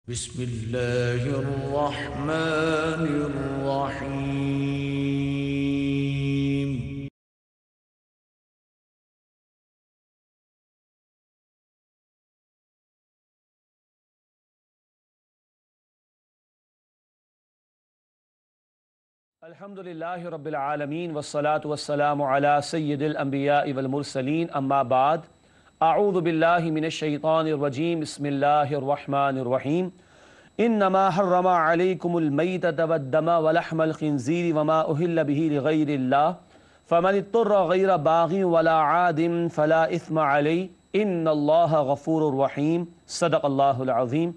بسم اللہ الرحمن الرحیم الحمدللہ رب العالمین والصلاة والسلام علی سید الانبیاء والمرسلین اما بعد اعوذ باللہ من الشیطان الرجیم بسم اللہ الرحمن الرحیم انما حرم علیکم المیتۃ والدم ولحم الخنزیر وما اہل بہ لغیر اللہ فمن اضطر غیر باغ ولا عاد فلا اثم علیہ ان اللہ غفور رحیم صدق اللہ العظیم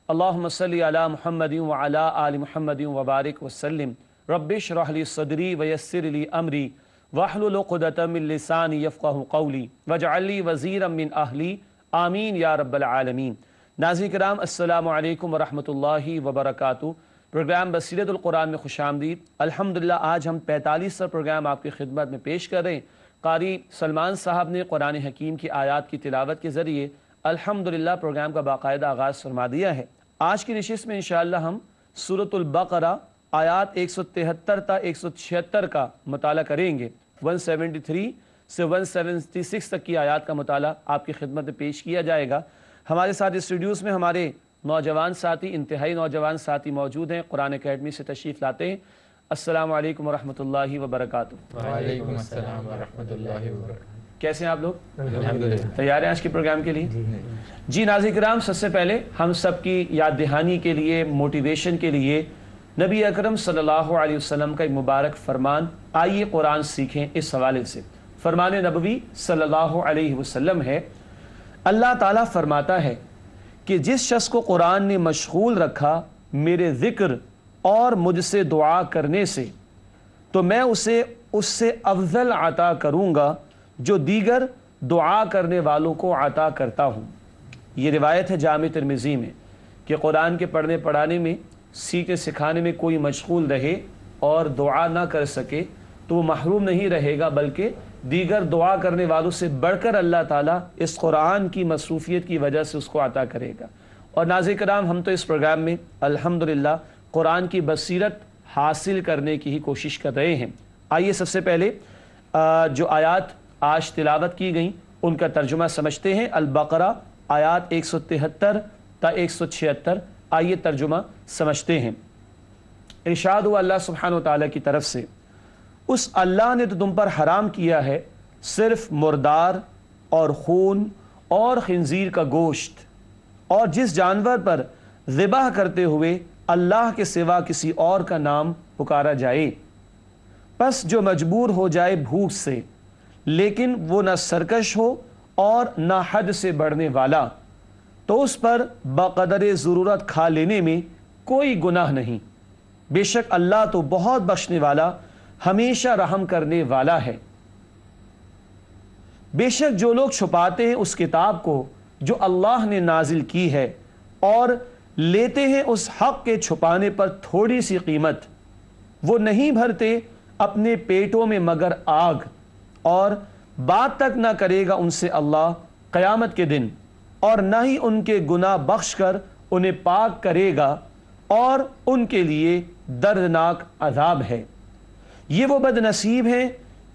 اللہم صلی علی محمد وعلی آل محمد وبارک وسلم رب اشرح لی صدری ویسر لی امری واحلل عقدۃ من لسانی یفقہوا قولی واجعل لی وزیرا من اہلی آمین یا رب العالمین۔ ناظرین کرام السلام علیکم ورحمۃ اللہ وبرکاتہ۔ پروگرام بصیرت القرآن میں خوش آمدید۔ الحمدللہ آج ہم 45واں پروگرام آپ کی خدمت میں پیش کر رہے ہیں۔ قاری سلمان صاحب نے قرآن حکیم کی آیات کی تلاوت کے ذریعے الحمدللہ پروگرام کا باقاعدہ آغاز فرما دیا ہے۔ آج کی نشست میں انشاءاللہ ہم سورۃ البقرہ آیات 173 تا 176 کا مطالعہ کریں گے۔ 173 سے 176 تک کی آیات کا مطالعہ آپ کی خدمت میں پیش کیا جائے گا۔ ہمارے ساتھ اسٹوڈیوز میں ہمارے نوجوان ساتھی، انتہائی نوجوان ساتھی موجود ہیں، قرآن اکیڈمی سے تشریف لاتے ہیں۔ السلام علیکم ورحمۃ اللہ وبرکاتہ۔ وعلیکم السلام ورحمۃ اللہ وبرکاتہ۔ کیسے ہیں آپ لوگ؟ الحمدللہ۔ تیار ہیں آج کے پروگرام کے لیے؟ جی ناظرین کرام، سب سے پہلے ہم سب کی یاد دہانی کے لیے، موٹیویشن کے لیے نبی اکرم صلی اللہ علیہ وسلم کا ایک مبارک فرمان آئیے قرآن سیکھیں اس حوالے سے۔ فرمان نبوی صلی اللہ علیہ وسلم ہے، اللہ تعالیٰ فرماتا ہے کہ جس شخص کو قرآن نے مشغول رکھا میرے ذکر اور مجھ سے دعا کرنے سے تو میں اسے اس سے افضل عطا کروں گا جو دیگر دعا کرنے والوں کو عطا کرتا ہوں۔ یہ روایت ہے جامع ترمذی میں کہ قرآن کے پڑھنے پڑھانے میں، سیکھنے سکھانے میں کوئی مشغول رہے اور دعا نہ کر سکے تو وہ محروم نہیں رہے گا، بلکہ دیگر دعا کرنے والوں سے بڑھ کر اللہ تعالیٰ اس قرآن کی مصروفیت کی وجہ سے اس کو عطا کرے گا۔ اور ناظرین کرام، ہم تو اس پروگرام میں الحمدللہ قرآن کی بصیرت حاصل کرنے کی ہی کوشش کر رہے ہیں۔ آئیے سب سے پہلے جو آیات آج تلاوت کی گئیں ان کا ترجمہ سمجھتے ہیں۔ البقرہ آیات 173 تا 176، آئیے ترجمہ سمجھتے ہیں۔ ارشاد ہوا اللہ سبحانہ وتعالیٰ کی طرف سے، اس اللہ نے تو تم پر حرام کیا ہے صرف مردار اور خون اور خنزیر کا گوشت، اور جس جانور پر ذبح کرتے ہوئے اللہ کے سوا کسی اور کا نام پکارا جائے، پس جو مجبور ہو جائے بھوک سے لیکن وہ نہ سرکش ہو اور نہ حد سے بڑھنے والا، تو اس پر بقدر ضرورت کھا لینے میں کوئی گناہ نہیں، بے شک اللہ تو بہت بخشنے والا، ہمیشہ رحم کرنے والا ہے۔ بے شک جو لوگ چھپاتے ہیں اس کتاب کو جو اللہ نے نازل کی ہے اور لیتے ہیں اس حق کے چھپانے پر تھوڑی سی قیمت، وہ نہیں بھرتے اپنے پیٹوں میں مگر آگ، اور بات تک نہ کرے گا ان سے اللہ قیامت کے دن، اور نہ ہی ان کے گناہ بخش کر انہیں پاک کرے گا، اور ان کے لیے دردناک عذاب ہے۔ یہ وہ بد نصیب ہیں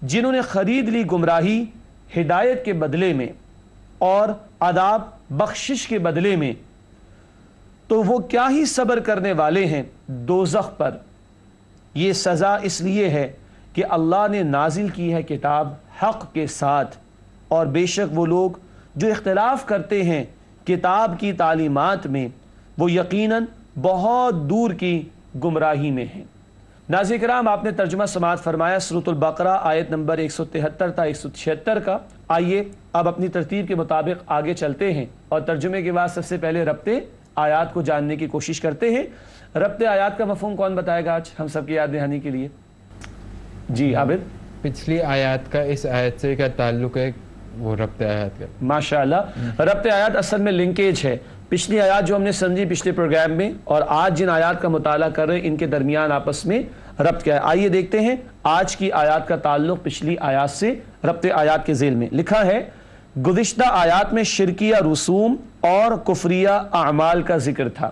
جنہوں نے خرید لی گمراہی ہدایت کے بدلے میں اور عذاب بخشش کے بدلے میں، تو وہ کیا ہی صبر کرنے والے ہیں دوزخ پر۔ یہ سزا اس لیے ہے کہ اللہ نے نازل کی ہے کتاب حق کے ساتھ، اور بے شک وہ لوگ جو اختلاف کرتے ہیں کتاب کی تعلیمات میں وہ یقیناً بہت دور کی گمراہی میں ہیں۔ ناظرین کرام، آپ نے ترجمہ سماعت فرمایا سورۃ البقرہ آیت نمبر 173 تا 176 کا۔ آئیے اب اپنی ترتیب کے مطابق آگے چلتے ہیں اور ترجمے کے بعد سب سے پہلے ربط آیات کو جاننے کی کوشش کرتے ہیں۔ ربط آیات کا مفہوم کون بتائے گا آج ہم سب کی یاد دہانی کے لیے؟ جی عابد۔ پچھلی آیات کا اس آیت سے کیا تعلق ہے؟ وہ ربط آیات کا ماشاءاللہ، ربط آیات اصل میں لنکیج ہے۔ پچھلی آیات جو ہم نے سمجھی پچھلے پروگرام میں اور آج جن آیات کا مطالعہ کر رہے ہیں ان کے درمیان آپس میں ربط کیا ہے۔ آئیے دیکھتے ہیں آج کی آیات کا تعلق پچھلی آیات سے۔ ربط آیات کے ذیل میں لکھا ہے، گزشتہ آیات میں شرکیہ رسوم اور کفریہ اعمال کا ذکر تھا۔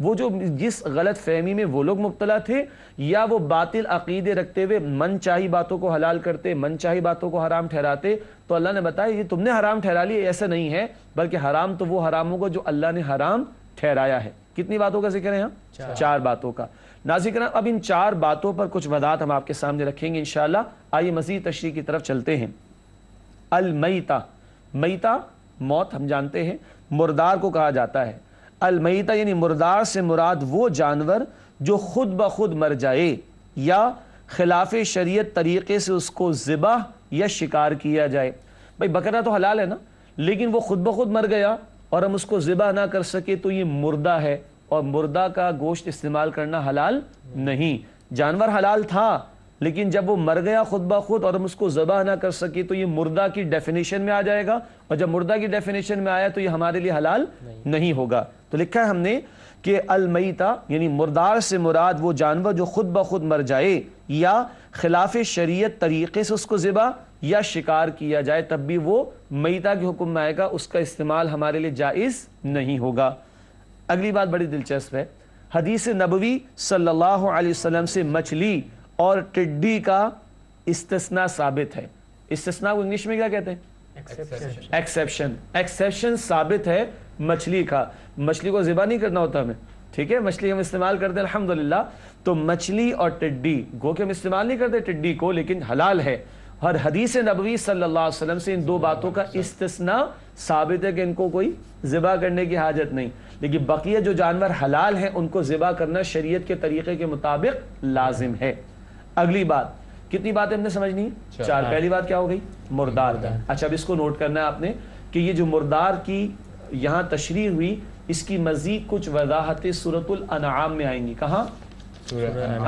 وہ جو جس غلط فہمی میں وہ لوگ مبتلا تھے یا وہ باطل عقیدے رکھتے ہوئے من چاہی باتوں کو حلال کرتے، من چاہی باتوں کو حرام ٹھہراتے، تو اللہ نے بتایا یہ تم نے حرام ٹھہرا لیا، ایسا نہیں ہے، بلکہ حرام تو وہ حرام ہوگا جو اللہ نے حرام ٹھہرایا ہے۔ کتنی باتوں کا ذکر ہے یہاں؟ 4 باتوں کا۔ ناظرین کرام، اب ان 4 باتوں پر کچھ وضاحت ہم آپ کے سامنے رکھیں گے انشاءاللہ۔ آئیے مزید تشریح کی طرف چلتے ہیں۔ المیتہ، میتہ موت ہم جانتے ہیں، مردار کو کہا جاتا ہے۔ المیتہ یعنی مردار سے مراد وہ جانور جو خود بخود مر جائے یا خلاف شریعت طریقے سے اس کو ذبح یا شکار کیا جائے۔ بھائی بکرا تو حلال ہے نا، لیکن وہ خود بخود مر گیا اور ہم اس کو ذبح نہ کر سکے تو یہ مردہ ہے، اور مردہ کا گوشت استعمال کرنا حلال نہیں۔ جانور حلال تھا لیکن جب وہ مر گیا خود بخود اور ہم اس کو ذبح نہ کر سکے تو یہ مردہ کی ڈیفینیشن میں آ جائے گا، اور جب مردہ کی ڈیفینیشن میں آیا تو یہ ہمارے لیے حلال نہیں ہوگا۔ تو لکھا ہے ہم نے کہ المیتہ یعنی مردار سے مراد وہ جانور جو خود بخود مر جائے یا خلاف شریعت طریقے سے اس کو ذبح یا شکار کیا جائے، تب بھی وہ میتہ کے حکم میں آئے گا، اس کا استعمال ہمارے لیے جائز نہیں ہوگا۔ اگلی بات بڑی دلچسپ ہے، حدیث نبوی صلی اللہ علیہ وسلم سے مچھلی اور ٹڈی کا استثناء ثابت ہے۔ استثناء کو انگلش میں کیا کہتے ہیں؟ ایکسیپشن۔ ایکسیپشن ثابت ہے مچھلی کا۔ مچھلی کو ذبح نہیں کرنا ہوتا ہمیں، ٹھیک ہے، مچھلی ہم استعمال کرتے ہیں الحمدللہ۔ تو مچھلی اور ٹڈی، گو کہ ہم استعمال نہیں کرتے ٹڈی کو، لیکن حلال ہے۔ اور حدیث نبوی صلی اللہ علیہ وسلم سے ان 2 باتوں کا استثناء ثابت ہے کہ ان کو کوئی ذبح کرنے کی حاجت نہیں، لیکن بقیہ جو جانور حلال ہیں ان کو ذبح کرنا شریعت کے طریقے کے مطابق لازم ہے۔ اگلی بات، کتنی باتیں ہم نے سمجھنی؟ 4۔ پہلی بات کیا ہو گئی؟ مردار۔ اچھا اب اس کو نوٹ کرنا ہے آپ نے کہ یہ جو مردار کی یہاں تشریح ہوئی، اس کی مزید کچھ وضاحتیں سورۃ الانعام میں آئیں گی۔ کہاں؟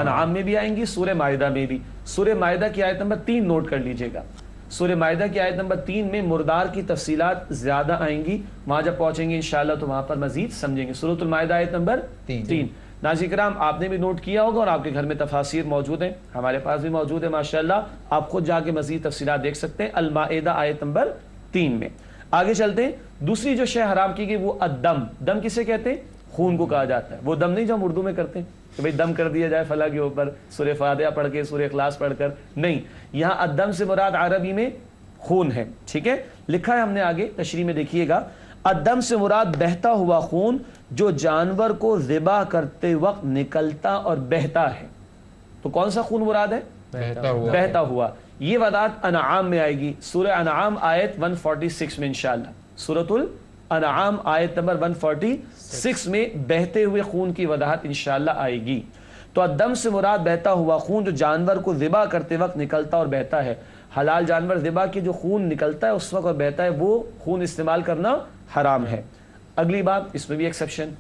انعام میں بھی آئیں گی، سورہ مائدہ میں بھی۔ سورہ مائدہ کی آیت نمبر 3 نوٹ کر لیجئے گا۔ سورہ مائدہ کی آیت نمبر 3 میں مردار کی تفصیلات زیادہ آئیں گی، وہاں جب پہنچیں گے انشاءاللہ تو وہاں پر مزید سمجھیں گے۔ سورۃ المائدہ آیت نمبر 3۔ ناظرین کرام، آپ نے بھی نوٹ کیا ہوگا اور آپ کے گھر میں تفاسیر موجود ہیں، ہمارے پاس بھی موجود ہے ماشاءاللہ، آپ خود جا کے مزید تفصیلات دیکھ سکتے ہیں المائدہ آیت نمبر 3 میں۔ آگے چلتے ہیں، دوسری جو شے حرام کی گئی وہ الدم۔ دم کسے کہتے ہیں؟ خون کو کہا جاتا ہے۔ وہ دم نہیں جو ہم اردو میں کرتے ہیں کہ بھئی دم کر دیا جائے فلاں کے اوپر سورہ فاتحہ پڑھ کے، سورہ اخلاص پڑھ کر، نہیں، یہاں الدم سے مراد عربی میں خون ہے، ٹھیک ہے۔ لکھا ہے ہم نے آگے تشریح میں، دیکھیے گا، الدم سے مراد بہتا ہوا خون جو جانور کو ذبح کرتے وقت نکلتا اور بہتا ہے۔ تو کون سا خون مراد ہے؟ بہتا ہوا۔ یہ وضاحت انعام میں آئے گی، سورہ انعام آیت 146 میں انشاءاللہ۔ سورۃ الانعام آیت نمبر 146 میں بہتے ہوئے خون کی وضاحت انشاءاللہ آئے گی۔ تو الدم سے مراد بہتا ہوا خون جو جانور کو ذبح کرتے وقت نکلتا اور بہتا ہے۔ حلال جانور ذبح کی جو خون نکلتا ہے اس وقت اور بہتا ہے، وہ خون استعمال کرنا حرام ہے۔ اگلی بات، اس میں بھی ایکسیپشن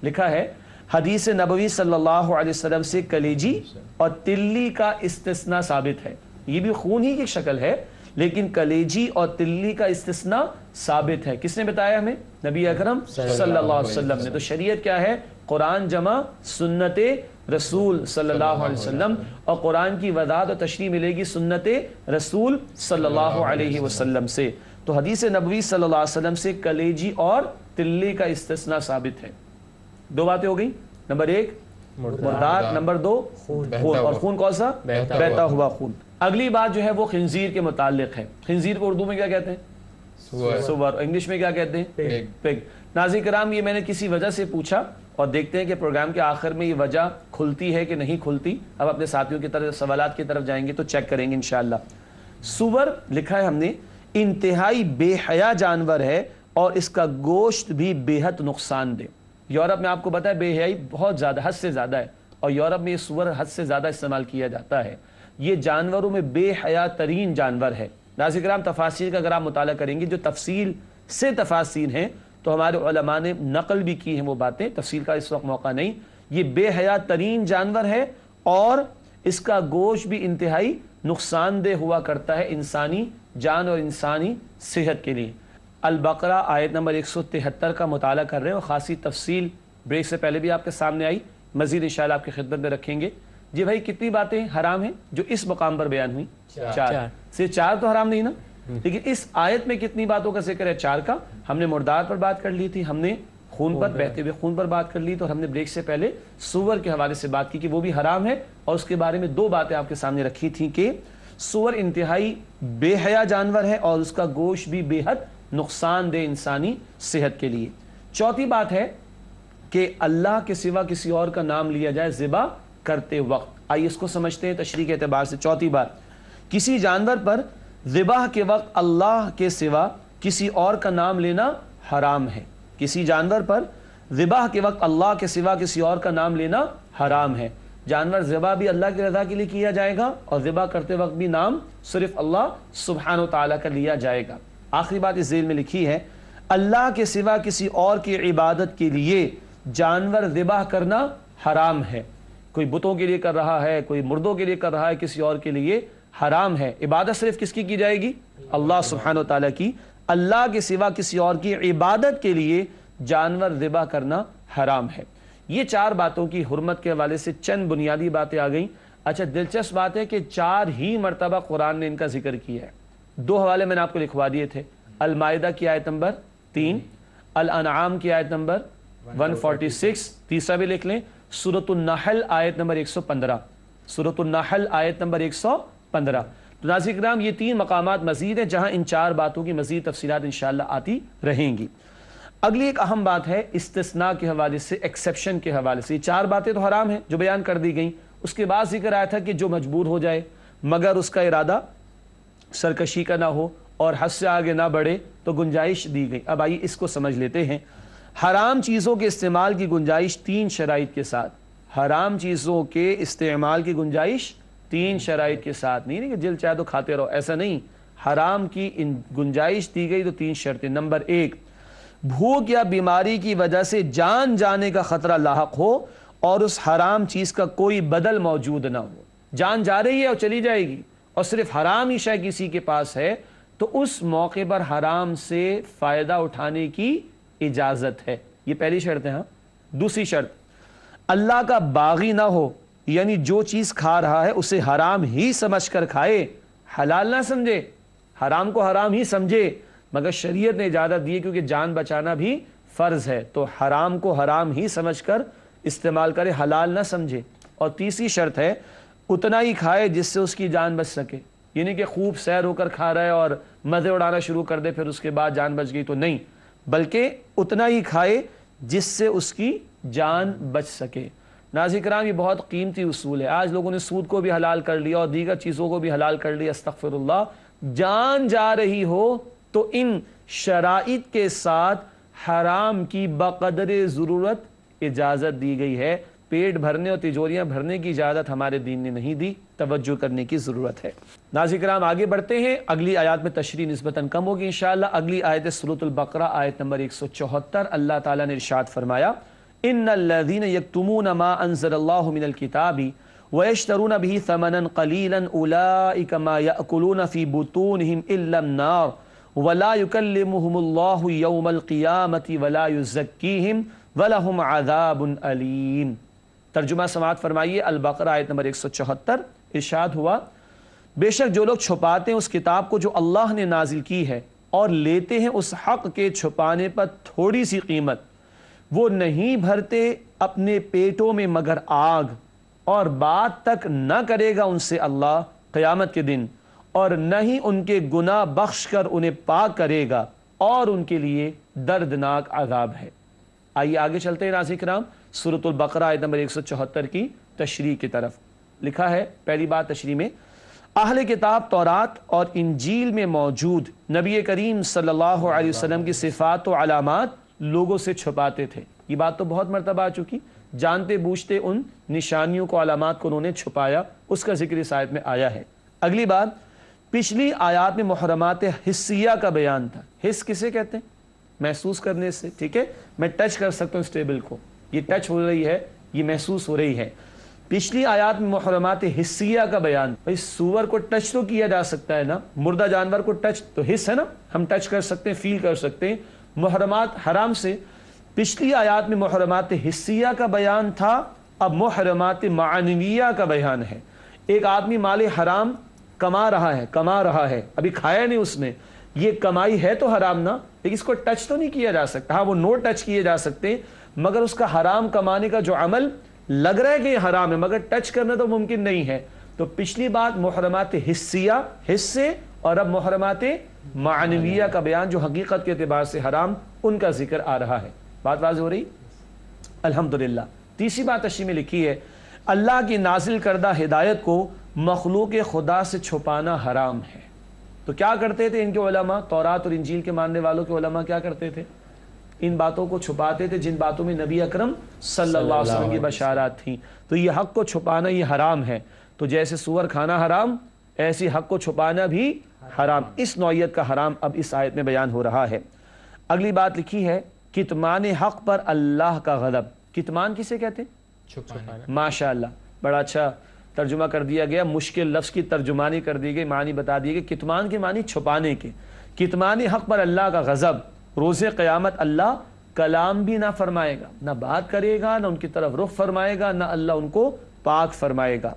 لکھا ہے، حدیث نبوی صلی اللہ علیہ وسلم سے کلیجی اور تلی کا استثناء ثابت ہے۔ یہ بھی خون ہی کی شکل ہے لیکن کلیجی اور تلی کا استثناء ثابت ہے۔ کس نے بتایا ہمیں؟ نبی اکرم صلی اللہ علیہ وسلم نے۔ تو شریعت کیا ہے؟ قرآن جمع سنت رسول صلی اللہ علیہ وسلم، اور قرآن کی وضاحت اور تشریح ملے گی سنت رسول صلی اللہ علیہ وسلم سے۔ تو حدیث نبوی صلی اللہ علیہ وسلم سے کلیجی اور تلی کا استثناء ثابت ہے۔ 2 باتیں ہو گئی، نمبر 1 مردار، نمبر 2 خون، اور خون کون سا؟ بہتا ہوا خون۔ اگلی بات جو ہے وہ خنزیر کے متعلق ہے۔ خنزیر کو اردو میں کیا کہتے ہیں؟ سور۔ انگلش میں کیا کہتے ہیں؟ پگ۔ ناظرین کرام، یہ میں نے کسی وجہ سے پوچھا اور دیکھتے ہیں کہ پروگرام کے آخر میں یہ وجہ کھلتی ہے کہ نہیں کھلتی۔ اب اپنے ساتھیوں کی طرف سوالات کی طرف جائیں گے تو چیک کریں گے انشاءاللہ۔ سور لکھا ہے ہم نے، انتہائی بے حیا جانور ہے اور اس کا گوشت بھی بے حد نقصان دہ۔ یورپ میں آپ کو پتا ہے بے حیائی بہت زیادہ، حد سے زیادہ ہے، اور یورپ میں یہ سور حد سے زیادہ استعمال کیا جاتا ہے۔ یہ جانوروں میں بے حیا ترین جانور ہے۔ ناظرین کرام، تفاسیر کا اگر آپ مطالعہ کریں گے، جو تفصیل سے تفاسیر ہیں تو ہمارے علماء نے نقل بھی کی ہیں وہ باتیں، تفصیل کا اس وقت موقع نہیں۔ یہ بے حیا ترین جانور ہے اور اس کا گوشت بھی انتہائی نقصان دہ ہوا کرتا ہے انسانی جان اور انسانی صحت کے لیے۔ البقرہ آیت نمبر 173 کا مطالعہ کر رہے ہیں اور خاصی تفصیل بریک سے پہلے بھی آپ کے سامنے آئی، مزید انشاءاللہ آپ کی خدمت میں رکھیں گے۔ جی بھائی، کتنی باتیں حرام ہیں جو اس مقام پر بیان ہوئی؟ 4۔ صرف 4 تو حرام نہیں نا، لیکن اس آیت میں کتنی باتوں کا ذکر ہے؟ 4 کا۔ ہم نے مردار پر بات کر لی تھی، ہم نے خون پر، بہتے ہوئے خون پر بات کر لی. تو ہم نے بریک سے پہلے سور کے حوالے سے بات کی کہ وہ بھی حرام ہے، اور اس کے بارے میں دو باتیں آپ کے سامنے رکھی تھیں کہ سور انتہائی بے حیا جانور ہے اور اس کا گوشت بھی بے حد نقصان دہ انسانی صحت کے لیے. چوتھی بات ہے کہ اللہ کے سوا کسی اور کا نام لیا جائے ذبح کرتے وقت. آئیے اس کو سمجھتے ہیں تشریح کے اعتبار سے. چوتھی بات، کسی جانور پر ذبح کے وقت اللہ کے سوا کسی اور کا نام لینا حرام ہے. کسی جانور پر ذبح کے وقت اللہ کے سوا کسی اور کا نام لینا حرام ہے. جانور ذبح بھی اللہ کی رضا کے لیے کیا جائے گا اور ذبح کرتے وقت بھی نام صرف اللہ سبحانہ و تعالیٰ کا لیا جائے گا. آخری بات اس ذیل میں لکھی ہے، اللہ کے سوا کسی اور کی عبادت کے لیے جانور ذبح کرنا حرام ہے. کوئی بتوں کے لیے کر رہا ہے، کوئی مردوں کے لیے کر رہا ہے، کسی اور کے لیے حرام ہے. عبادت صرف کس کی جائے گی؟ اللہ سبحانہ و تعالیٰ کی. اللہ کے سوا کسی اور کی عبادت کے لیے جانور ذبح کرنا حرام ہے. یہ چار باتوں کی حرمت کے حوالے سے چند بنیادی باتیں آ گئیں. اچھا دلچسپ بات ہے کہ 4 ہی مرتبہ قرآن نے ان کا ذکر کیا ہے. 2 حوالے میں نے آپ کو لکھوا دیے تھے، المائدہ کی آیت نمبر 3، الانعام کی آیت نمبر 146، تیسرا بھی لکھ لیں سورۃ النحل آیت نمبر 115، سورۃ النحل آیت نمبر 115. تو ناظرین کرام یہ 3 مقامات مزید ہیں جہاں ان 4 باتوں کی مزید تفصیلات انشاءاللہ آتی رہیں گی. اگلی ایک اہم بات ہے استثناء کے حوالے سے، ایکسیپشن کے حوالے سے. یہ 4 باتیں تو حرام ہیں جو بیان کر دی گئیں. اس کے بعد ذکر آیا تھا کہ جو مجبور ہو جائے مگر اس کا ارادہ سرکشی کا نہ ہو اور حد سے آگے نہ بڑھے تو گنجائش دی گئی. اب آئیے اس کو سمجھ لیتے ہیں. حرام چیزوں کے استعمال کی گنجائش 3 شرائط کے ساتھ. حرام چیزوں کے استعمال کی گنجائش 3 شرائط کے ساتھ. نہیں کہ جل چاہے تو کھاتے رہو، ایسا نہیں. حرام کی گنجائش دی گئی تو 3 شرطیں. نمبر 1، بھوک یا بیماری کی وجہ سے جان جانے کا خطرہ لاحق ہو اور اس حرام چیز کا کوئی بدل موجود نہ ہو. جان جا رہی ہے اور چلی جائے گی اور صرف حرام ہی شے کسی کے پاس ہے تو اس موقع پر حرام سے فائدہ اٹھانے کی اجازت ہے. یہ پہلی شرط ہے. ہاں دوسری شرط، اللہ کا باغی نہ ہو، یعنی جو چیز کھا رہا ہے اسے حرام ہی سمجھ کر کھائے، حلال نہ سمجھے. حرام کو حرام ہی سمجھے مگر شریعت نے اجازت دی کیونکہ جان بچانا بھی فرض ہے تو حرام کو حرام ہی سمجھ کر استعمال کرے، حلال نہ سمجھے. اور تیسری شرط ہے اتنا ہی کھائے جس سے اس کی جان بچ سکے. یعنی کہ خوب سیر ہو کر کھا رہا ہے اور مزے اڑانا شروع کر دے پھر اس کے بعد جان بچ گئی تو نہیں، بلکہ اتنا ہی کھائے جس سے اس کی جان بچ سکے. ناظرین کرام یہ بہت قیمتی اصول ہے. آج لوگوں نے سود کو بھی حلال کر لیا اور دیگر چیزوں کو بھی حلال کر لیا. استغفر اللہ. جان جا رہی ہو تو ان شرائط کے ساتھ حرام کی بقدر ضرورت اجازت دی گئی ہے. پیٹ بھرنے اور تجوریاں بھرنے کی اجازت ہمارے دین نے نہیں دی. توجہ کرنے کی ضرورت ہے. ناظرین کرام آگے بڑھتے ہیں. اگلی آیات میں تشریح نسبتاً کم ہوگی انشاءاللہ. اگلی آیت سورۃ البقرہ آیت نمبر 174. اللہ تعالیٰ نے ارشاد فرمایا ان الذین یکتمون ما انزل اللہ من الکتاب ویشترون به ثمنا قلیلا اولئک ما یأکلون فی بطونہم الا النار ولا یکلمہم اللہ یوم القیامۃ ولا یزکیہم ولہم عذاب علیم. ترجمہ سماعت فرمائیے. البقرہ آیت نمبر 174. ارشاد ہوا بے شک جو لوگ چھپاتے ہیں اس کتاب کو جو اللہ نے نازل کی ہے اور لیتے ہیں اس حق کے چھپانے پر تھوڑی سی قیمت، وہ نہیں بھرتے اپنے پیٹوں میں مگر آگ اور بات تک نہ کرے گا ان سے اللہ قیامت کے دن اور نہ ہی ان کے گناہ بخش کر انہیں پاک کرے گا اور ان کے لیے دردناک عذاب ہے. آئیے آگے چلتے ہیں ناظرین کرام سورۃ البقرہ آیت نمبر 174 کی تشریح کی طرف. لکھا ہے پہلی بات تشریح میں، اہل کتاب تورات اور انجیل میں موجود نبی کریم صلی اللہ علیہ وسلم کی صفات و علامات لوگوں سے چھپاتے تھے. یہ بات تو بہت مرتبہ آ چکی. جانتے بوجھتے ان نشانیوں کو علامات کو انہوں نے چھپایا، اس کا ذکر اس آیت میں آیا ہے. اگلی بات، پچھلی آیات میں محرمات حسیہ کا بیان تھا. حس کسے کہتے ہیں؟ محسوس کرنے سے. ٹھیک ہے، میں ٹچ کر سکتا ہوں اس ٹیبل کو، یہ ٹچ ہو رہی ہے، یہ محسوس ہو رہی ہے. پچھلی آیات میں محرمات حسیہ کا بیان. بھائی سور کو ٹچ تو کیا جا سکتا ہے نا، مردہ جانور کو ٹچ تو حس ہے نا، ہم ٹچ کر سکتے ہیں، فیل کر سکتے ہیں. محرمات حرام سے پچھلی آیات میں محرمات حسیہ کا بیان تھا، اب محرمات معنویہ کا بیان ہے. ایک آدمی مال حرام کما رہا ہے، ابھی کھایا نہیں اس نے، یہ کمائی ہے تو حرام نہ، لیکن اس کو ٹچ تو نہیں کیا جا سکتا. ہاں وہ نوٹ ٹچ کیے جا سکتے ہیں، مگر اس کا حرام کمانے کا جو عمل لگ رہا ہے کہ یہ حرام ہے مگر ٹچ کرنا تو ممکن نہیں ہے. تو پچھلی بات محرمات حصیہ حصے، اور اب محرمات معنویہ کا بیان جو حقیقت کے اعتبار سے حرام، ان کا ذکر آ رہا ہے. بات واضح ہو رہی؟ الحمدللہ. تیسری بات تشریح میں لکھی ہے، اللہ کی نازل کردہ ہدایت کو مخلوق خدا سے چھپانا حرام ہے. تو کیا کرتے تھے ان کے علماء، تورات اور انجیل کے ماننے والوں کے علماء کیا کرتے تھے؟ ان باتوں کو چھپاتے تھے جن باتوں میں نبی اکرم صلی اللہ علیہ وسلم کی بشارات تھیں. تو یہ حق کو چھپانا یہ حرام ہے. تو جیسے سور کھانا حرام، ایسی حق کو چھپانا بھی حرام. اس نوعیت کا حرام اب اس آیت میں بیان ہو رہا ہے. اگلی بات لکھی ہے، کتمان حق پر اللہ کا غضب. کتمان کسے کہتے ہیں؟ چھپانا. ماشاء اللہ، بڑا اچھا ترجمہ کر دیا گیا، مشکل لفظ کی ترجمانی کر دی گئی، معنی بتا دیے گئے. کتمان کے معنی چھپانے کے. کتمان حق پر اللہ کا غضب. روز قیامت اللہ کلام بھی نہ فرمائے گا، نہ بات کرے گا، نہ ان کی طرف رخ فرمائے گا، نہ اللہ ان کو پاک فرمائے گا.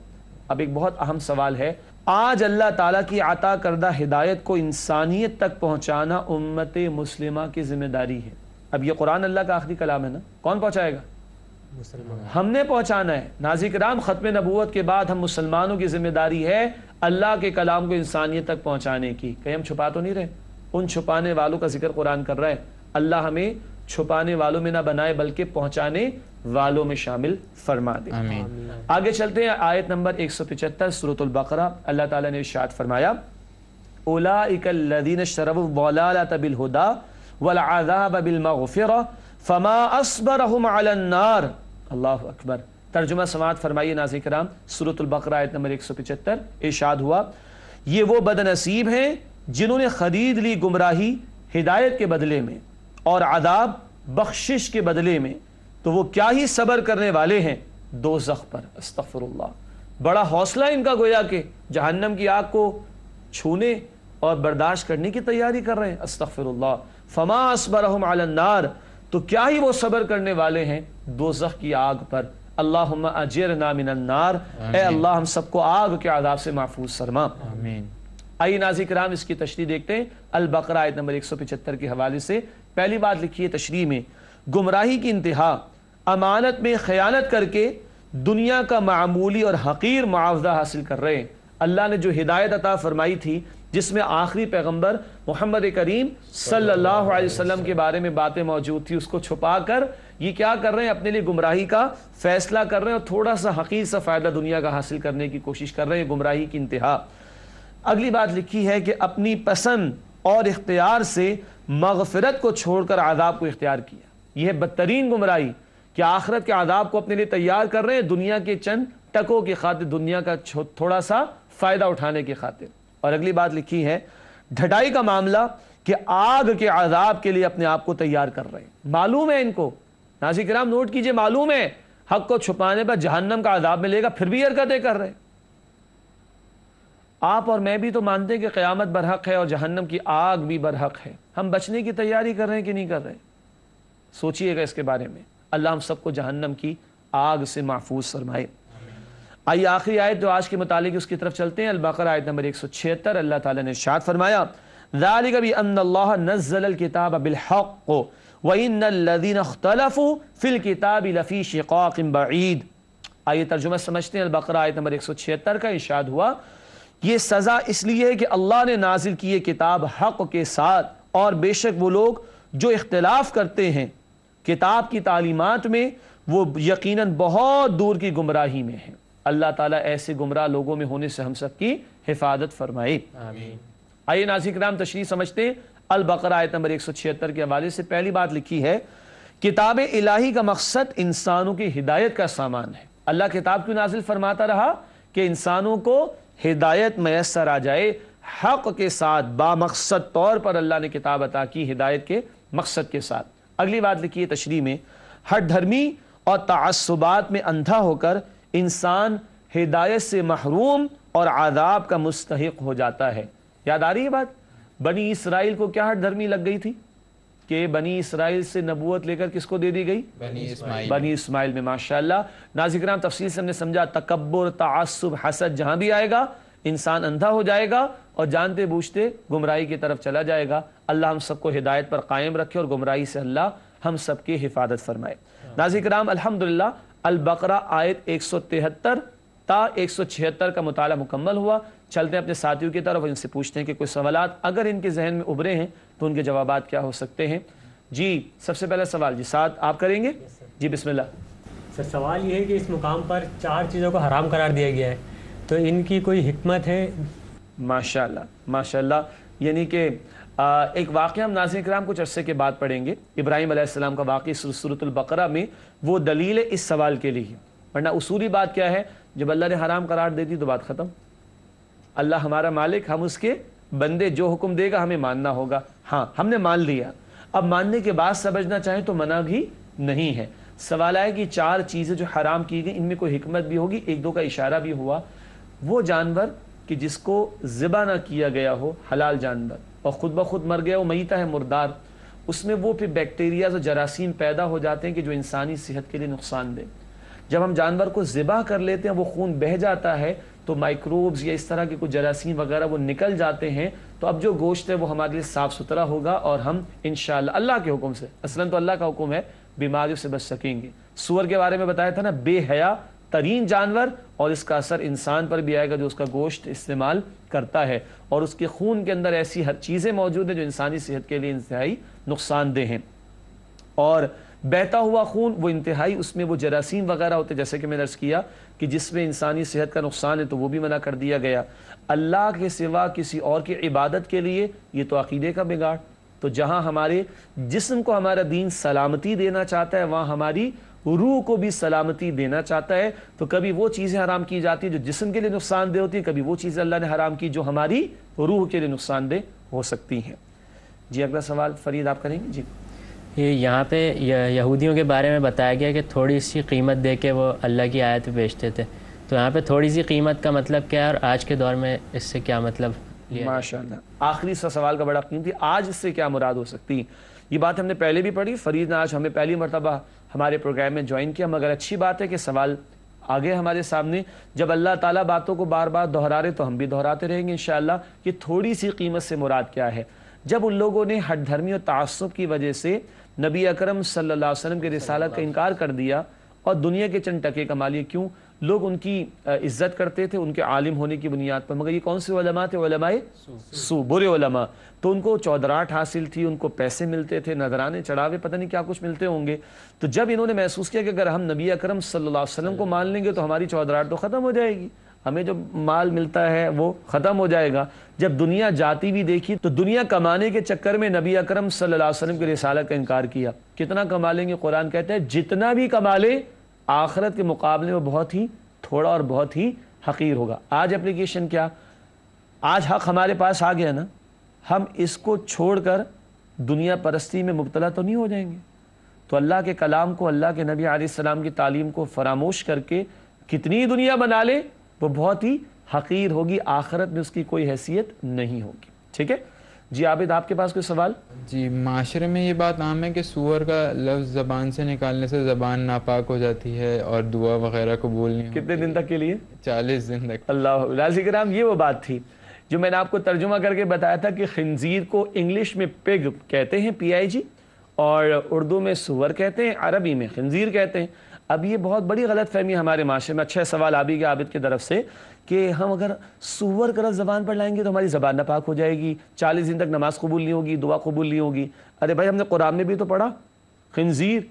اب ایک بہت اہم سوال ہے، آج اللہ تعالیٰ کی عطا کردہ ہدایت کو انسانیت تک پہنچانا امت مسلمہ کی ذمہ داری ہے. اب یہ قرآن اللہ کا آخری کلام ہے نا، کون پہنچائے گا؟ ہم نے پہنچانا ہے. ناظرین کرام، ختم نبوت کے بعد ہم مسلمانوں کی ذمہ داری ہے اللہ کے کلام کو انسانیت تک پہنچانے کی. کہیں ہم چھپا تو نہیں رہے؟ ان چھپانے والوں کا ذکر قرآن کر رہا ہے. اللہ ہمیں چھپانے والوں میں نہ بنائے بلکہ پہنچانے والوں میں شامل فرما دے. آمین. آگے چلتے ہیں، آیت نمبر 175 سورۃ البقرہ. اللہ تعالیٰ نے ارشاد فرمایا، اولئک الذین اشتروا الضلالۃ بالہدی والعذاب بالمغفرہ فما اصبرهم علی النار. اللہ اکبر. ترجمہ سماعت فرمائیے ناظرین کرام، سورۃ البقرہ آیت نمبر 175. ارشاد ہوا، یہ وہ بد نصیب ہیں جنہوں نے خرید لی گمراہی ہدایت کے بدلے میں اور عذاب بخشش کے بدلے میں، تو وہ کیا ہی صبر کرنے والے ہیں دوزخ پر. استغفر اللہ. بڑا حوصلہ ان کا گویا کہ جہنم کی آگ کو چھونے اور برداشت کرنے کی تیاری کر رہے ہیں. استغفر اللہ. فما اصبرهم علی النار، تو کیا ہی وہ صبر کرنے والے ہیں دوزخ کی آگ پر. اللہم اجرنا من النار. اے اللہ ہم سب کو آگ کے عذاب سے محفوظ فرما. آمین. آئیے ناظرین کرام اس کی تشریح دیکھتے ہیں. البقرہ آیت نمبر 175 کے حوالے سے پہلی بات لکھی ہے تشریح میں، گمراہی کی انتہا، امانت میں خیانت کر کے دنیا کا معمولی اور حقیر معاوضہ حاصل کر رہے ہیں. اللہ نے جو ہدایت عطا فرمائی تھی جس میں آخری پیغمبر محمد کریم صلی اللہ علیہ وسلم کے بارے میں باتیں موجود تھی، اس کو چھپا کر یہ کیا کر رہے ہیں؟ اپنے لیے گمراہی کا فیصلہ کر رہے ہیں اور تھوڑا سا حقیر سا فائدہ دنیا کا حاصل کرنے کی کوشش کر رہے ہیں. گمراہی کی انتہا. اگلی بات لکھی ہے کہ اپنی پسند اور اختیار سے مغفرت کو چھوڑ کر عذاب کو اختیار کیا. یہ ہے بدترین گمراہی کہ آخرت کے عذاب کو اپنے لیے تیار کر رہے ہیں دنیا کے چند ٹکوں کی خاطر، دنیا کا تھوڑا سا فائدہ اٹھانے کی خاطر. اور اگلی بات لکھی ہے ڈھٹائی کا معاملہ کہ آگ کے عذاب کے لیے اپنے آپ کو تیار کر رہے ہیں. معلوم ہے ان کو، ناظرین کرام نوٹ کیجئے، معلوم ہے حق کو چھپانے پر جہنم کا عذاب ملے گا، پھر بھی حرکتیں کر رہے ہیں. آپ اور میں بھی تو مانتے ہیں کہ قیامت برحق ہے اور جہنم کی آگ بھی برحق ہے. ہم بچنے کی تیاری کر رہے ہیں کہ نہیں کر رہے؟ سوچئے گا اس کے بارے میں. اللہ ہم سب کو جہنم کی آگ سے محفوظ فرمائے. آئیے آخری آیت جو آج کے متعلق اس کی طرف چلتے ہیں. البقرہ آیت نمبر 176. اللہ تعالیٰ نے ارشاد فرمایا، ذالک بأن اللہ نزل الکتاب بالحق وإن الذین اختلفوا فی الکتاب لفی شقاق بعید. آئیے ترجمہ سمجھتے ہیں. البقرہ آیت نمبر 176 کا ارشاد ہوا، یہ سزا اس لیے ہے کہ اللہ نے نازل کی یہ کتاب حق کے ساتھ، اور بے شک وہ لوگ جو اختلاف کرتے ہیں کتاب کی تعلیمات میں وہ یقیناً بہت دور کی گمراہی میں ہیں. اللہ تعالیٰ ایسے گمراہ لوگوں میں ہونے سے ہم سب کی حفاظت فرمائے. آمین. آئیے ناظرین کرام تشریح سمجھتے ہیں. البقرہ آیت نمبر 176 کے حوالے سے پہلی بات لکھی ہے، کتاب الہی کا مقصد انسانوں کی ہدایت کا سامان ہے. اللہ کتاب کیوں نازل فرماتا رہا؟ کہ انسانوں کو ہدایت میسر آ جائے. حق کے ساتھ بامقصد طور پر اللہ نے کتاب عطا کی، ہدایت کے مقصد کے ساتھ. اگلی بات لکھی ہے تشریح میں، ہر دھرمی اور تعصبات میں اندھا ہو کر انسان ہدایت سے محروم اور عذاب کا مستحق ہو جاتا ہے. یاد آ رہی ہے بات؟ بنی اسرائیل کو کیا ہر دھرمی لگ گئی تھی کہ بنی اسرائیل سے نبوت لے کر کس کو دے دی گئی؟ بنی اسماعیل میں. ماشاءاللہ ناظرین کرام تفصیل سے ہم نے سمجھا، تکبر، تعصب، حسد جہاں بھی آئے گا انسان اندھا ہو جائے گا اور جانتے بوجھتے گمراہی کی طرف چلا جائے گا۔ اللہ ہم سب کو ہدایت پر قائم رکھے اور گمراہی سے اللہ ہم سب کی حفاظت فرمائے۔ ناظرین کرام، الحمدللہ البقرہ آیت 173 تا 176 کا مطالعہ مکمل ہوا۔ چلتے ہیں اپنے ساتھیوں کی طرف اور ان سے پوچھتے ہیں کہ کوئی سوالات اگر ان کے ذہن میں ابھرے ہیں تو ان کے جوابات کیا ہو سکتے ہیں۔ جی سب سے پہلا سوال جی ساتھ آپ کریں گے؟ جی بسم اللہ۔ سر سوال یہ ہے کہ اس مقام پر 4 چیزوں کو حرام قرار دیا گیا ہے، تو ان کی کوئی حکمت ہے؟ ماشاءاللہ ماشاءاللہ، یعنی کہ ایک واقعہ ہم ناظرین کرام کچھ عرصے کے بعد پڑھیں گے، ابراہیم علیہ السلام کا واقعہ سورۃ البقرہ میں، وہ دلیل ہے اس سوال کے لیے، ورنہ اصولی بات کیا ہے، جب اللہ نے حرام قرار دے دی تو بات ختم۔ اللہ ہمارا مالک، ہم اس کے بندے، جو حکم دے گا ہمیں ماننا ہوگا۔ ہاں ہم نے مان لیا، اب ماننے کے بعد سمجھنا چاہیں تو منع بھی نہیں ہے۔ سوال ہے کہ 4 چیزیں جو حرام کی گئی ان میں کوئی حکمت بھی ہوگی، 1-2 کا اشارہ بھی ہوا۔ وہ جانور کہ جس کو ذبح نہ کیا گیا ہو، حلال جانور، اور خود بخود مر گیا، وہ میتہ ہے، مردار، اس میں وہ پھر بیکٹیریاز اور جراثیم پیدا ہو جاتے ہیں کہ جو انسانی صحت کے لیے نقصان دہ۔ جب ہم جانور کو ذبح کر لیتے ہیں، وہ خون بہہ جاتا ہے تو مائکروبز یا اس طرح کے کچھ جراثیم وغیرہ وہ نکل جاتے ہیں، تو اب جو گوشت ہے وہ ہمارے لیے صاف ستھرا ہوگا اور ہم انشاءاللہ اللہ کے حکم سے، اصلاً تو اللہ کا حکم ہے، بیماریوں سے بچ سکیں گے۔ سور کے بارے میں بتایا تھا نا، بے حیا ترین جانور، اور اس کا اثر انسان پر بھی آئے گا جو اس کا گوشت استعمال کرتا ہے، اور اس کے خون کے اندر ایسی ہر چیزیں موجود ہیں جو انسانی صحت کے لیے انتہائی نقصان دہ ہیں۔ اور بہتا ہوا خون وہ انتہائی، اس میں وہ جراثیم وغیرہ ہوتے، جیسے کہ میں نے عرض کیا کہ جس میں انسانی صحت کا نقصان ہے تو وہ بھی منع کر دیا گیا۔ اللہ کے سوا کسی اور کی عبادت کے لیے یہ تو عقیدے کا بگاڑ۔ تو جہاں ہمارے جسم کو ہمارا دین سلامتی دینا چاہتا ہے، وہاں ہماری روح کو بھی سلامتی دینا چاہتا ہے، تو کبھی وہ چیزیں حرام کی جاتی ہیں جو جسم کے لیے نقصان دہ ہوتی ہیں، کبھی وہ چیزیں اللہ نے حرام کی جو ہماری روح کے لیے نقصان دہ ہو سکتی ہیں۔ جی اگلا سوال فرید آپ کریں گے؟ جی یہاں پہ یہودیوں کے بارے میں بتایا گیا کہ تھوڑی سی قیمت دے کے وہ اللہ کی آیت پہ بیچتے تھے، تو یہاں پہ تھوڑی سی قیمت کا مطلب کیا ہے، اور آج کے دور میں اس سے کیا مطلب لیا؟ ماشاءاللہ، آخری سا سوال کا بڑا قیمتی، آج اس سے کیا مراد ہو سکتی؟ یہ بات ہم نے پہلے بھی پڑھی، فرید نے آج ہمیں پہلی مرتبہ ہمارے پروگرام میں جوائن کیا، مگر اچھی بات ہے کہ سوال آگے ہمارے سامنے، جب اللہ تعالیٰ باتوں کو بار بار دہرا رہے تو ہم بھی دہراتے رہیں گے انشاءاللہ کہ تھوڑی سی قیمت سے مراد کیا ہے۔ جب ان لوگوں نے ہٹ دھرمی اور تعصب کی وجہ سے نبی اکرم صلی اللہ علیہ وسلم کے رسالت کا انکار کر دیا اور دنیا کے چند ٹکے کما لیے، کیوں؟ لوگ ان کی عزت کرتے تھے ان کے عالم ہونے کی بنیاد پر، مگر یہ کون سے علماء تھے؟ علماء سو، برے علماء، تو ان کو چودراہٹ حاصل تھی، ان کو پیسے ملتے تھے، نذرانے چڑھاوے، پتہ نہیں کیا کچھ ملتے ہوں گے۔ تو جب انہوں نے محسوس کیا کہ اگر ہم نبی اکرم صلی اللہ علیہ وسلم کو مان لیں گے تو ہماری چودراہٹ تو ختم ہو جائے گی، ہمیں جو مال ملتا ہے وہ ختم ہو جائے گا۔ جب دنیا جاتی بھی دیکھی تو دنیا کمانے کے چکر میں نبی اکرم صلی اللہ علیہ وسلم کی رسالت کا انکار کیا۔ کتنا کما لیں گے؟ قرآن کہتا ہے جتنا بھی کما لے آخرت کے مقابلے میں بہت ہی تھوڑا اور بہت ہی حقیر ہوگا۔ آج اپلیکیشن کیا؟ آج حق ہمارے پاس آ گیا نا، ہم اس کو چھوڑ کر دنیا پرستی میں مبتلا تو نہیں ہو جائیں گے؟ تو اللہ کے کلام کو، اللہ کے نبی علیہ السلام کی تعلیم کو فراموش کر کے کتنی دنیا بنا لے وہ بہت ہی حقیر ہوگی، آخرت میں اس کی کوئی حیثیت نہیں ہوگی۔ ٹھیک ہے جی عابد، آپ کے پاس کوئی سوال؟ جی معاشرے میں یہ بات عام ہے کہ سور کا لفظ زبان سے نکالنے سے زبان ناپاک ہو جاتی ہے اور دعا وغیرہ قبول نہیں ہوتی۔ کتنے دن تک کے لیے؟ 40 دن تک۔ اللہ ناظرین کرام، یہ وہ بات تھی جو میں نے آپ کو ترجمہ کر کے بتایا تھا کہ خنزیر کو انگلش میں پگ کہتے ہیں، PIG، اور اردو میں سور کہتے ہیں، عربی میں خنزیر کہتے ہیں۔ اب یہ بہت بڑی غلط فہمی ہمارے معاشرے میں۔ اچھا سوال آبی کے عابد کی طرف سے کہ ہم اگر سور کا لفظ زبان پر لائیں گے تو ہماری زبان ناپاک ہو جائے گی، 40 دن تک نماز قبول نہیں ہوگی، دعا قبول نہیں ہوگی۔ ارے بھائی، ہم نے قرآن میں بھی تو پڑھا، خنزیر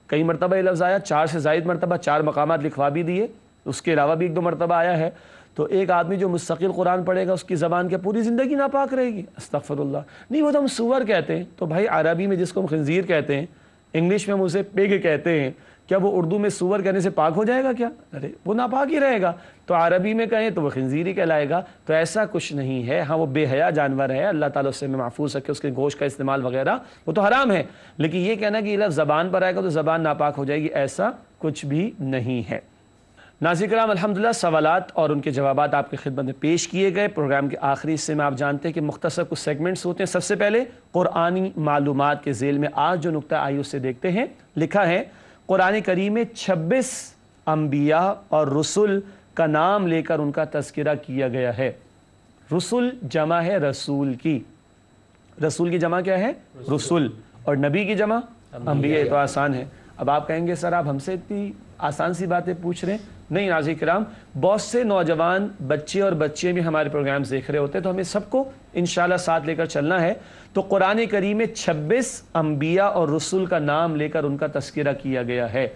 کئی مرتبہ یہ لفظ آیا، 4 سے زائد مرتبہ، 4 مقامات لکھوا بھی دیے، اس کے علاوہ بھی 1-2 مرتبہ آیا ہے۔ تو ایک آدمی جو مستقل قرآن پڑھے گا اس کی زبان کے پوری زندگی ناپاک رہے گی؟ استغفر اللہ، نہیں، وہ تو ہم سور کہتے ہیں۔ تو بھائی عربی میں جس کو ہم خنزیر کہتے ہیں، انگلش میں ہم اسے پگ کہتے ہیں، کیا وہ اردو میں سور کہنے سے پاک ہو جائے گا کیا؟ ارے وہ ناپاک ہی رہے گا۔ تو عربی میں کہیں تو وہ خنزیر ہی کہلائے گا۔ تو ایسا کچھ نہیں ہے۔ ہاں وہ بے حیا جانور ہے، اللہ تعالیٰ اس سے محفوظ رکھے، اس کے گوشت کا استعمال وغیرہ وہ تو حرام ہے، لیکن یہ کہنا کہ یہ لفظ زبان پر آئے گا تو زبان ناپاک ہو جائے گی، ایسا کچھ بھی نہیں ہے۔ ناظرین کرام، الحمدللہ سوالات اور ان کے جوابات آپ کی خدمت میں پیش کیے گئے۔ پروگرام کے آخری حصے میں آپ جانتے ہیں کہ مختصر کچھ سیگمنٹس ہوتے ہیں۔ سب سے پہلے قرآنی معلومات کے ذیل میں آج جو نقطہ آئی اس سے دیکھتے ہیں۔ لکھا ہے قرآن کریم میں 26 انبیاء اور رسول کا نام لے کر ان کا تذکرہ کیا گیا ہے۔ رسول جمع ہے رسول کی، رسول کی جمع کیا ہے؟ رسول، اور نبی کی جمع انبیاء۔ تو آسان ہے۔ اب آپ کہیں گے سر آپ ہم سے اتنی آسان سی باتیں پوچھ رہے ہیں؟ نہیں ناظرین کرام، بہت سے نوجوان بچے اور بچے بھی ہمارے پروگرامز دیکھ رہے ہوتے ہیں، تو ہمیں سب کو انشاءاللہ ساتھ لے کر چلنا ہے۔ تو قرآن کریم میں 26 انبیاء اور رسول کا نام لے کر ان کا تذکرہ کیا گیا ہے۔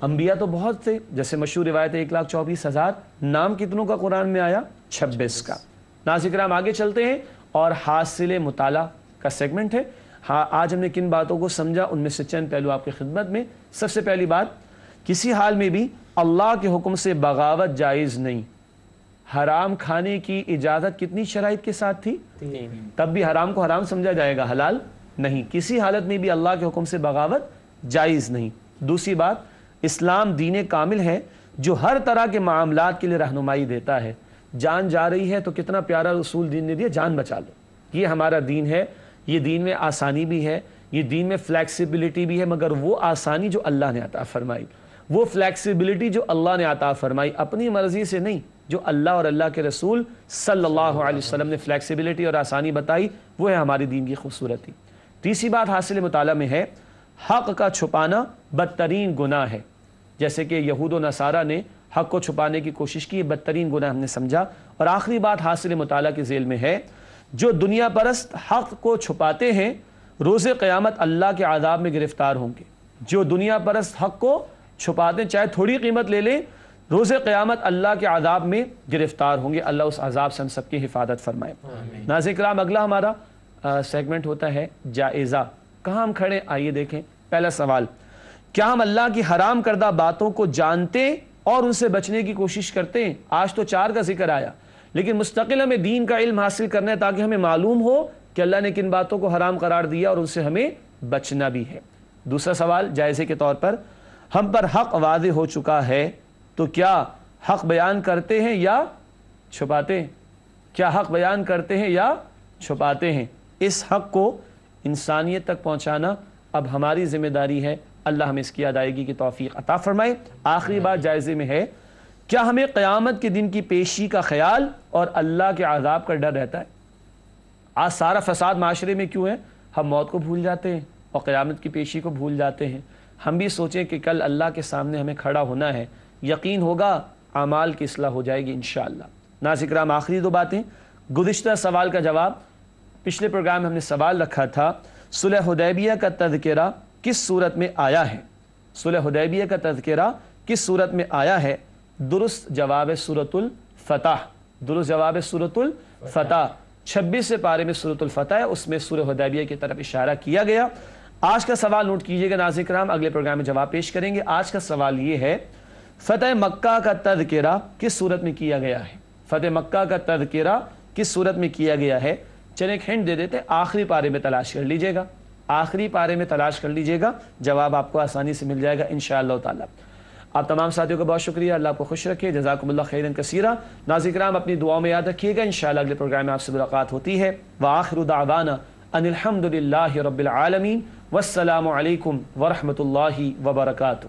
انبیاء تو بہت تھے، جیسے مشہور روایت ہے 1,24,000، نام کتنوں کا قرآن میں آیا؟ 26 کا۔ ناظرین کرام آگے چلتے ہیں اور حاصل مطالعہ کا سیگمنٹ ہے۔ ہاں، آج ہم نے کن باتوں کو سمجھا، ان میں سے چند پہلو آپ کی خدمت میں۔ سب سے پہلی بات، کسی حال میں بھی اللہ کے حکم سے بغاوت جائز نہیں۔ حرام کھانے کی اجازت کتنی شرائط کے ساتھ تھی؟ تب بھی حرام کو حرام سمجھا جائے گا، حلال نہیں۔ کسی حالت میں بھی اللہ کے حکم سے بغاوت جائز نہیں۔ دوسری بات، اسلام دین کامل ہے جو ہر طرح کے معاملات کے لیے رہنمائی دیتا ہے۔ جان جا رہی ہے تو کتنا پیارا رسول دین نے دیا، جان بچا لو، یہ ہمارا دین ہے۔ یہ دین میں آسانی بھی ہے، یہ دین میں فلیکسیبلٹی بھی ہے، مگر وہ آسانی جو اللہ نے عطا فرمائی، وہ فلیکسیبلٹی جو اللہ نے عطا فرمائی اپنی مرضی سے نہیں، جو اللہ اور اللہ کے رسول صلی اللہ علیہ وسلم نے فلیکسیبلٹی اور آسانی بتائی، وہ ہے ہماری دین کی خوبصورتی۔ تیسری بات حاصل مطالعہ میں ہے، حق کا چھپانا بدترین گناہ ہے۔ جیسے کہ یہود و نصارہ نے حق کو چھپانے کی کوشش کی، بدترین گناہ ہم نے سمجھا۔ اور آخری بات حاصل مطالعہ کے ذیل میں ہے، جو دنیا پرست حق کو چھپاتے ہیں روز قیامت اللہ کے عذاب میں گرفتار ہوں گے۔ جو دنیا پرست حق کو چھپاتے ہیں، چاہے تھوڑی قیمت لے لیں، روز قیامت اللہ کے عذاب میں گرفتار ہوں گے۔ اللہ اس عذاب سے ہم سب کی حفاظت فرمائے۔ ناظرین کرام، اگلا ہمارا سیگمنٹ ہوتا ہے جائزہ۔ کہاں ہم کھڑے؟ آئیے دیکھیں۔ پہلا سوال، کیا ہم اللہ کی حرام کردہ باتوں کو جانتے اور ان سے بچنے کی کوشش کرتے ہیں؟ آج تو 4 کا ذکر آیا، لیکن مستقل ہمیں دین کا علم حاصل کرنا ہے تاکہ ہمیں معلوم ہو کہ اللہ نے کن باتوں کو حرام قرار دیا اور ان سے ہمیں بچنا بھی ہے۔ دوسرا سوال جائزے کے طور پر، ہم پر حق واضح ہو چکا ہے تو کیا حق بیان کرتے ہیں یا چھپاتے ہیں؟ کیا حق بیان کرتے ہیں یا چھپاتے ہیں؟ اس حق کو انسانیت تک پہنچانا اب ہماری ذمہ داری ہے۔ اللہ ہمیں اس کی ادائیگی کی توفیق عطا فرمائے۔ آخری بات جائزے میں ہے، کیا ہمیں قیامت کے دن کی پیشی کا خیال اور اللہ کے عذاب کا ڈر رہتا ہے؟ آج سارا فساد معاشرے میں کیوں ہے؟ ہم موت کو بھول جاتے ہیں اور قیامت کی پیشی کو بھول جاتے ہیں۔ ہم بھی سوچیں کہ کل اللہ کے سامنے ہمیں کھڑا ہونا ہے، یقین ہوگا اعمال کی اصلاح ہو جائے گی انشاءاللہ۔ ناظرین کرام، آخری 2 باتیں۔ گزشتہ سوال کا جواب، پچھلے پروگرام میں ہم نے سوال رکھا تھا، صلح حدیبیہ کا تذکرہ کس صورت میں آیا ہے؟ صلح حدیبیہ کا تذکرہ کس صورت میں آیا ہے؟ درست جواب ہے سورۃ الفتح۔ درست جواب ہے سورۃ الفتح۔ 26 پارے میں سورۃ الفتح ہے، اس میں صلح حدیبیہ کی طرف اشارہ کیا گیا۔ آج کا سوال نوٹ کیجئے گا ناظرین کرام، اگلے پروگرام میں جواب پیش کریں گے۔ آج کا سوال یہ ہے، فتح مکہ کا تذکرہ کس صورت میں کیا گیا ہے؟ فتح مکہ کا تذکرہ کس صورت میں کیا گیا ہے؟ چلیں ایک ہنٹ دے دیتے، آخری پارے میں تلاش کر لیجئے گا، آخری پارے میں تلاش کر لیجئے گا، جواب آپ کو آسانی سے مل جائے گا انشاءاللہ تعالی۔ آپ تمام ساتھیوں کا بہت شکریہ، اللہ آپ کو خوش رکھے، جزاکم اللہ خیرا کثیرا۔ ناظرین کرام، اپنی دعاؤں میں یاد رکھیے گا، انشاءاللہ اگلے پروگرام میں آپ سے ملاقات ہوتی ہے۔ وآخر دعوانا ان الحمد للہ رب العالمین، والسلام علیکم ورحمۃ اللہ وبرکاتہ۔